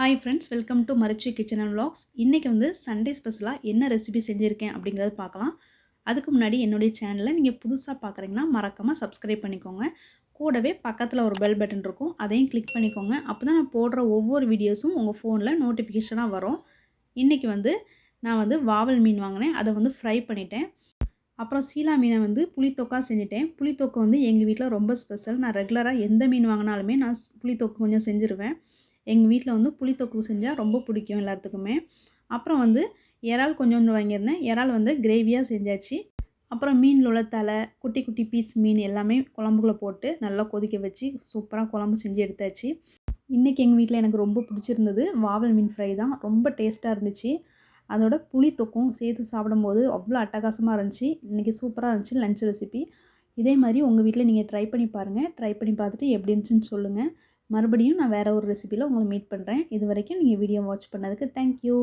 Hi friends, welcome to Marichu Kitchen&Vlogs. இன்றைக்கி வந்து Sunday ஸ்பெஷலாக என்ன ரெசிபி செஞ்சுருக்கேன் அப்படிங்கிறத பார்க்கலாம். அதுக்கு முன்னாடி என்னுடைய சேனலை நீங்கள் புதுசாக பார்க்குறீங்கன்னா மறக்காமல் சப்ஸ்கிரைப் பண்ணிக்கோங்க. கூடவே பக்கத்தில் ஒரு பெல் பட்டன் இருக்கும், அதையும் கிளிக் பண்ணிக்கோங்க. அப்போ தான் நான் போடுற ஒவ்வொரு வீடியோஸும் உங்கள் ஃபோனில் நோட்டிஃபிகேஷனாக வரும். இன்றைக்கி வந்து நான் வந்து வாவல் மீன் வாங்கினேன், அதை வந்து ஃப்ரை பண்ணிட்டேன். அப்புறம் சீலா மீனை வந்து புளித்தொக்கா செஞ்சுட்டேன். புளித்தொக்கு வந்து எங்கள் வீட்டில் ரொம்ப ஸ்பெஷல். நான் ரெகுலராக எந்த மீன் வாங்கினாலுமே நான் புளித்தொக்கு கொஞ்சம் செஞ்சுருவேன். எங்கள் வீட்டில் வந்து புளித்தொக்கு செஞ்சால் ரொம்ப பிடிக்கும் எல்லாத்துக்குமே. அப்புறம் வந்து இறால் கொஞ்சோண்டு வாங்கியிருந்தேன். இறால் வந்து கிரேவியாக செஞ்சாச்சு. அப்புறம் மீனில் உள்ள தலை, குட்டி குட்டி பீஸ் மீன் எல்லாமே குழம்புக்குள்ளே போட்டு நல்லா கொதிக்க வச்சு சூப்பராக குழம்பு செஞ்சு எடுத்தாச்சு. இன்றைக்கி எங்கள் வீட்டில் எனக்கு ரொம்ப பிடிச்சிருந்தது வாவல் மீன் ஃப்ரை தான். ரொம்ப டேஸ்ட்டாக இருந்துச்சு. அதோட புளித்தொக்கும் சேர்த்து சாப்பிடும்போது அவ்வளோ அட்டகாசமாக இருந்துச்சு. இன்றைக்கி சூப்பராக இருந்துச்சு லஞ்ச் ரெசிபி. இதே மாதிரி உங்கள் வீட்டில் நீங்கள் ட்ரை பண்ணி பாருங்கள். ட்ரை பண்ணி பார்த்துட்டு எப்படி இருந்துச்சுன்னு சொல்லுங்கள். மறுபடியும் நான் வேறு ஒரு ரெசிபியில் உங்களை மீட் பண்ணுறேன். இது வரைக்கும் நீங்கள் வீடியோ வாட்ச் பண்ணதுக்கு தேங்க்யூ.